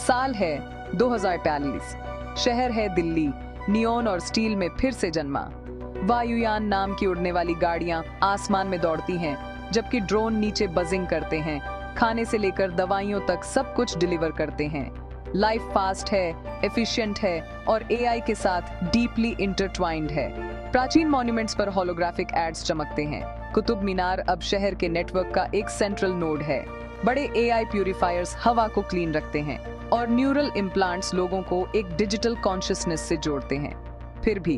साल है 2042। शहर है दिल्ली, नियोन और स्टील में फिर से जन्मा। वायुयान नाम की उड़ने वाली गाड़ियां आसमान में दौड़ती हैं, जबकि ड्रोन नीचे बजिंग करते हैं। खाने से लेकर दवाइयों तक सब कुछ डिलीवर करते हैं। लाइफ फास्ट है, एफिशिएंट है और एआई के साथ डीपली इंटरट्वाइंड है। प्राचीन मॉन्यूमेंट्स पर होलोग्राफिक एड्स चमकते हैं। कुतुब मीनार अब शहर के नेटवर्क का एक सेंट्रल नोड है। बड़े एआई प्यूरिफायर्स हवा को क्लीन रखते हैं और न्यूरल इम्प्लांट्स लोगों को एक डिजिटल कॉन्शियसनेस से जोड़ते हैं। फिर भी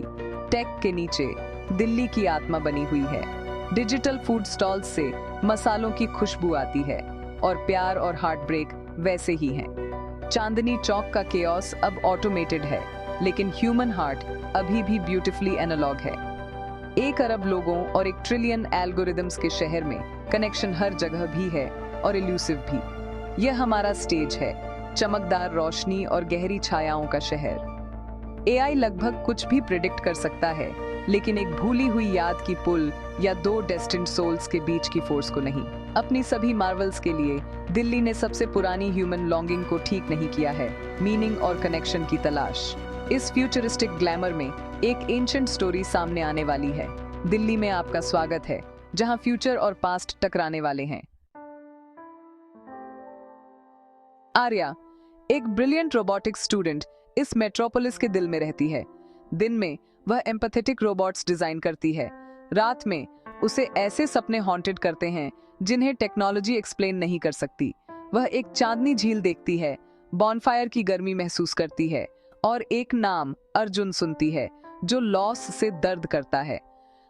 टेक के नीचे दिल्ली की आत्मा बनी हुई है। डिजिटल फूड स्टॉल्स से मसालों की खुशबू आती है और प्यार और हार्ट ब्रेक वैसे ही हैं। चांदनी चौक का केओस अब ऑटोमेटेड है, लेकिन ह्यूमन हार्ट अभी भी ब्यूटीफुली एनालॉग है। 1 अरब लोगों और 1 ट्रिलियन एल्गोरिदम्स के शहर में कनेक्शन हर जगह भी है और इल्यूसिव भी। यह हमारा स्टेज है, चमकदार रोशनी और गहरी छायाओं का शहर। एआई लगभग कुछ भी प्रिडिक्ट कर सकता है, लेकिन एक भूली हुई याद की पुल या 2 डेस्टिन्ड सोल्स के बीच की फोर्स को नहीं। अपनी सभी मार्वल्स के लिए दिल्ली ने सबसे पुरानी ह्यूमन लॉन्गिंग को ठीक नहीं किया है, मीनिंग और कनेक्शन की तलाश। इस फ्यूचरिस्टिक ग्लैमर में एक एंशिएंट स्टोरी सामने आने वाली है। दिल्ली में आपका स्वागत है, जहां फ्यूचर और पास्ट टकराने वाले हैं। आर्या, एक ब्रिलियंट रोबोटिक्स स्टूडेंट, इस मेट्रोपोलिस के दिल में रहती है। दिन में वह एम्पैथेटिक रोबोट्स डिजाइन करती है। रात में उसे ऐसे सपने हॉन्टेड करते हैं जिन्हें टेक्नोलॉजी एक्सप्लेन नहीं कर सकती। वह एक चांदनी झील देखती है, बॉनफायर की गर्मी महसूस करती है और एक नाम अर्जुन सुनती है जो लॉस से दर्द करता है।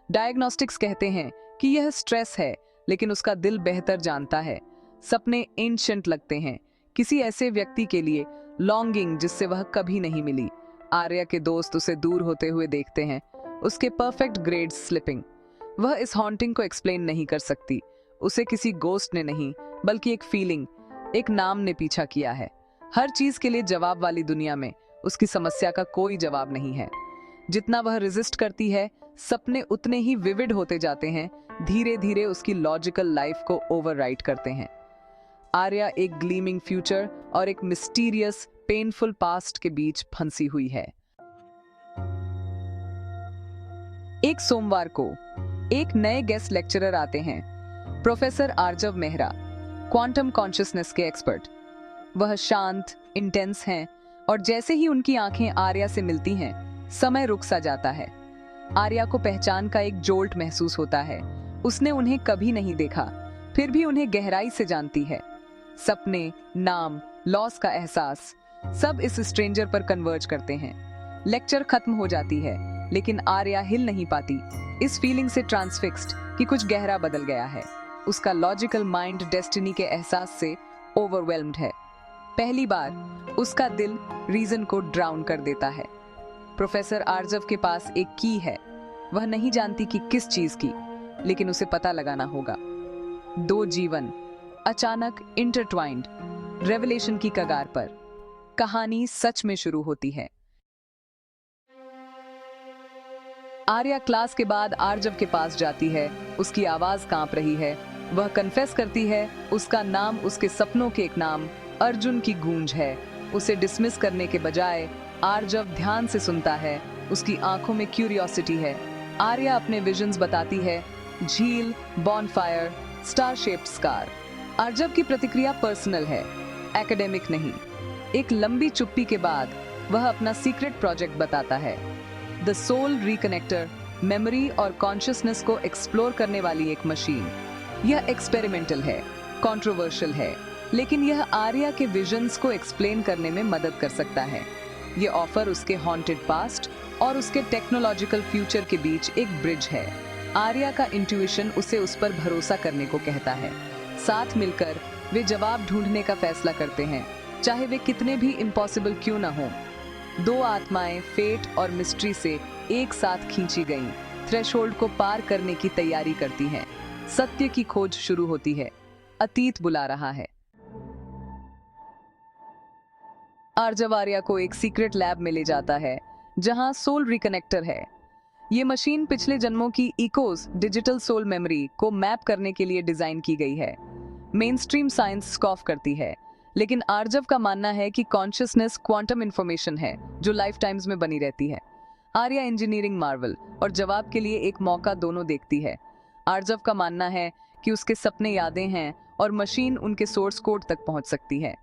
डायग्नोस्टिक्स कहते हैं कि यह स्ट्रेस है, लेकिन उसका दिल बेहतर जानता है। सपने एंशिएंट लगते हैं, किसी ऐसे व्यक्ति के लिए लॉन्गिंग जिससे वह कभी नहीं मिली। आर्या के दोस्त उसे दूर होते हुए देखते हैं, उसके परफेक्ट ग्रेड्स स्लिपिंग। वह इस हॉन्टिंग को एक्सप्लेन नहीं कर सकती। उसे किसी गोस्ट ने नहीं, बल्कि एक फीलिंग, एक नाम ने पीछा किया है। हर चीज के लिए जवाब वाली दुनिया में उसकी समस्या का कोई जवाब नहीं है। जितना वह रेजिस्ट करती है, सपने उतने ही विविड होते जाते हैं, धीरे धीरे उसकी लॉजिकल लाइफ को ओवरराइड करते हैं। आर्या एक ग्लीमिंग फ्यूचर और एक मिस्टीरियस पेनफुल पास्ट के बीच फंसी हुई है। एक सोमवार को एक नए गेस्ट लेक्चरर आते हैं, प्रोफेसर आर्जव मेहरा, क्वांटम कॉन्शियसनेस के एक्सपर्ट। वह शांत, इंटेंस हैं और जैसे ही उनकी आंखें आर्या से मिलती हैं, समय रुक सा जाता है। आर्या को पहचान का एक जोल्ट महसूस होता है। उसने उन्हें कभी नहीं देखा, फिर भी उन्हें गहराई से जानती है। सपने, नाम, लॉस का एहसास, सब इस स्ट्रेंजर पर कन्वर्ज करते हैं। लेक्चर खत्म हो जाती है, लेकिन आर्या हिल नहीं पाती, इस फीलिंग से ट्रांसफिक्स्ड कि कुछ गहरा बदल गया है। उसका लॉजिकल माइंड डेस्टिनी के एहसास से ओवरवेल्म्ड है। पहली बार उसका दिल रीजन को ड्राउन कर देता है। प्रोफेसर आर्जव के पास एक की है। वह नहीं जानती कि किस चीज की, लेकिन उसे पता लगाना होगा। 2 जीवन अचानक इंटरट्वाइंड, रेवलेशन की कगार पर। कहानी सच में शुरू होती है। आर्या क्लास के बाद आर्जव के पास जाती है। उसकी आवाज कांप रही है। वह कन्फेस करती है उसका नाम उसके सपनों के एक नाम अर्जुन की गूंज है। उसे डिसमिस करने के बजाय आर्जव ध्यान से सुनता है। उसकी आंखों में क्यूरियोसिटी है। आर्या अपने विजन्स बताती है, झील, बॉनफायर, स्टार शेप्ड स्कार। आर्जव की प्रतिक्रिया पर्सनल है, एकेडमिक नहीं। एक लंबी चुप्पी के बाद वह अपना सीक्रेट प्रोजेक्ट बताता है, द सोल रिकनेक्टर, मेमोरी और कॉन्शियसनेस को एक्सप्लोर करने वाली एक मशीन। यह एक्सपेरिमेंटल है, कंट्रोवर्शियल है, लेकिन यह आर्या के विजन्स को एक्सप्लेन करने में मदद कर सकता है। यह ऑफर उसके हॉन्टेड पास्ट और उसके टेक्नोलॉजिकल फ्यूचर के बीच एक ब्रिज है। आर्या का इंट्यूशन उसे उस पर भरोसा करने को कहता है। साथ मिलकर वे जवाब ढूंढने का फैसला करते हैं, चाहे वे कितने भी इम्पॉसिबल क्यों ना हो। 2 आत्माएं फेट और मिस्ट्री से एक साथ खींची गईं, थ्रेशोल्ड को पार करने की तैयारी करती हैं। सत्य की खोज शुरू होती है। अतीत बुला रहा है। आर्जव आर्या को एक सीक्रेट लैब में ले जाता है, जहां सोल रिकनेक्टर है। ये मशीन पिछले जन्मों की इकोज, डिजिटल सोल मेमोरी को मैप करने के लिए डिजाइन की गई है। मेन स्ट्रीम साइंस स्कॉफ करती है, लेकिन आर्जव का मानना है कि कॉन्शियसनेस क्वांटम इंफॉर्मेशन है जो लाइफ टाइम्स में बनी रहती है। आर्या इंजीनियरिंग मार्वल और जवाब के लिए एक मौका दोनों देखती है। आर्जव का मानना है कि उसके सपने यादें हैं और मशीन उनके सोर्स कोड तक पहुंच सकती है।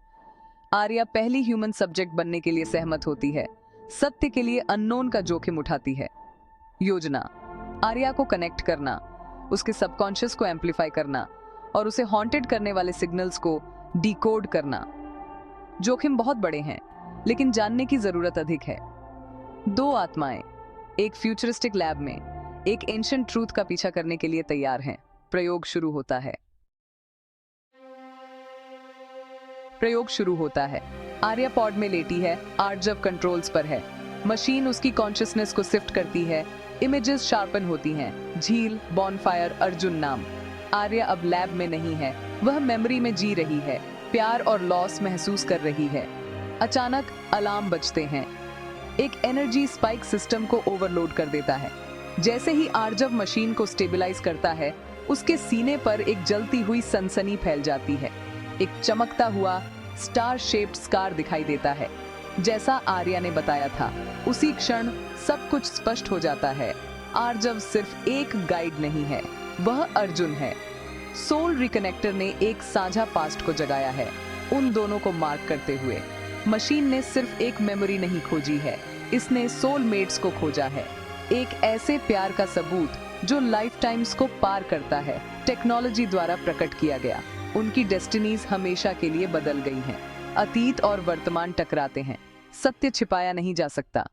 आर्या पहली ह्यूमन सब्जेक्ट बनने के लिए सहमत होती है, सत्य के लिए अननोन का जोखिम उठाती है। योजना, आर्या को कनेक्ट करना, उसके सबकॉन्शियस को एम्पलीफाई करना और उसे हॉन्टेड करने वाले सिग्नल्स को डिकोड करना। जोखिम बहुत बड़े हैं, लेकिन जानने की जरूरत अधिक है। दो आत्माएं एक फ्यूचरिस्टिक लैब में एक एंशिएंट ट्रूथ का पीछा करने के लिए तैयार हैं। प्रयोग शुरू होता है। आर्या पॉड में लेटी है, आर्जव कंट्रोल्स पर है। मशीन उसकी कॉन्शियसनेस को शिफ्ट करती है, इमेजेस शार्पन होती हैं। झील, बॉनफायर, अर्जुन नाम। आर्या अब लैब में नहीं है, वह मेमोरी में जी रही है, प्यार और लॉस महसूस कर रही है। अचानक अलार्म बजते हैं। एक एनर्जी स्पाइक सिस्टम को ओवरलोड कर देता है। जैसे ही आर्जव मशीन को स्टेबलाइज करता है, उसके सीने पर एक जलती हुई सनसनी फैल जाती है। एक चमकता हुआ स्टार शेप्ड स्कार दिखाई देता है। जैसा आर्या ने बताया था, उसी क्षण सब कुछ स्पष्ट हो जाता है। आर्जव सिर्फ एक गाइड नहीं है, वह अर्जुन है। सोल रिकनेक्टर ने एक साझा पास्ट को जगाया है, उन दोनों को मार्क करते हुए। मशीन ने सिर्फ एक मेमोरी नहीं खोजी है, इसने सोलमेट्स को खोजा है। एक ऐसे प्यार का सबूत जो लाइफ टाइम्स को पार करता है, टेक्नोलॉजी द्वारा प्रकट किया गया। उनकी डेस्टिनीज हमेशा के लिए बदल गई हैं। अतीत और वर्तमान टकराते हैं, सत्य छिपाया नहीं जा सकता।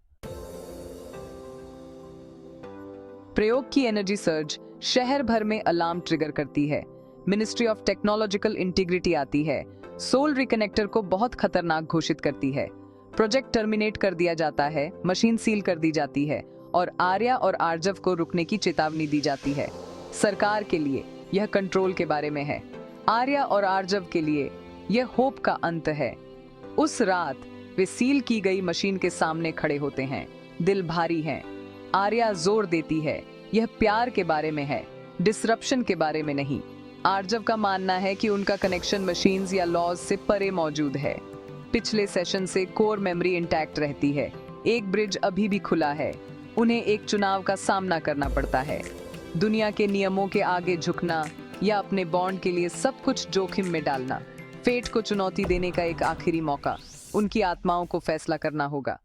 प्रयोग की एनर्जी सर्ज शहर भर में अलार्म ट्रिगर करती है। मिनिस्ट्री ऑफ टेक्नोलॉजिकल इंटीग्रिटी आती है, सोल रिकनेक्टर को बहुत खतरनाक घोषित करती है। प्रोजेक्ट टर्मिनेट कर दिया जाता है, मशीन सील कर दी जाती है और आर्या और आर्जव को रुकने की चेतावनी दी जाती है। सरकार के लिए यह कंट्रोल के बारे में है, आर्या और आर्जव के लिए यह होप का अंत है। उस रात वे सील की गई मशीन के सामने खड़े होते हैं। दिल भारी है। आर्या जोर देती है, यह प्यार के बारे में है, डिसरप्शन के बारे में नहीं। आर्जव का मानना है कि उनका कनेक्शन मशीन्स या लॉज से परे मौजूद है। पिछले सेशन से कोर मेमोरी इंटैक्ट रहती है। एक ब्रिज अभी भी खुला है। उन्हें एक चुनाव का सामना करना पड़ता है, दुनिया के नियमों के आगे झुकना या अपने बॉन्ड के लिए सब कुछ जोखिम में डालना। फेट को चुनौती देने का एक आखिरी मौका, उनकी आत्माओं को फैसला करना होगा।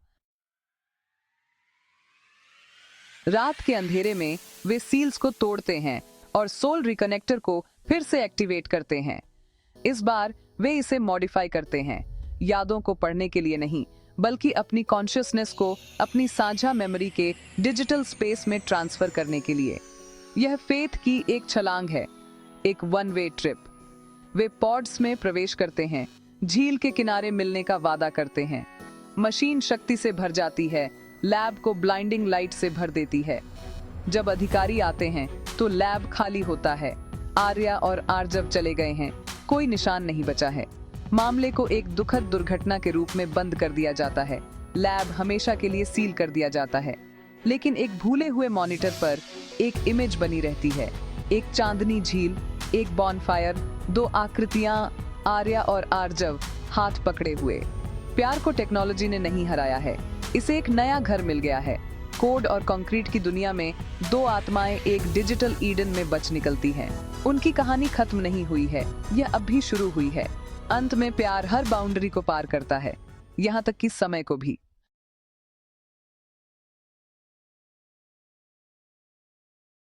रात के अंधेरे में वे सील्स को तोड़ते हैं और सोल रिकनेक्टर को फिर से एक्टिवेट करते हैं। इस बार वे इसे मॉडिफाई करते हैं, यादों को पढ़ने के लिए नहीं, बल्कि अपनी कॉन्शियसनेस को अपनी साझा मेमोरी के डिजिटल स्पेस में ट्रांसफर करने के लिए। यह फेथ की एक छलांग है, एक वन वे ट्रिप। वे पॉड्स में प्रवेश करते हैं, झील के किनारे मिलने का वादा करते हैं। मशीन शक्ति से भर जाती है, लैब को ब्लाइंडिंग लाइट से भर देती है। जब अधिकारी आते हैं तो लैब खाली होता है। आर्या और आर्जव चले गए हैं, कोई निशान नहीं बचा है। मामले को एक दुखद दुर्घटना के रूप में बंद कर दिया जाता है। लैब हमेशा के लिए सील कर दिया जाता है। लेकिन एक भूले हुए मॉनिटर पर एक इमेज बनी रहती है, एक चांदनी झील, एक बॉनफायर, दो आकृतियां, आर्या और आर्जव हाथ पकड़े हुए। प्यार को टेक्नोलॉजी ने नहीं हराया है, इसे एक नया घर मिल गया है। कोड और कंक्रीट की दुनिया में दो आत्माएं एक डिजिटल ईडन में बच निकलती हैं। उनकी कहानी खत्म नहीं हुई है, यह अब भी शुरू हुई है। अंत में प्यार हर बाउंड्री को पार करता है, यहाँ तक कि समय को भी।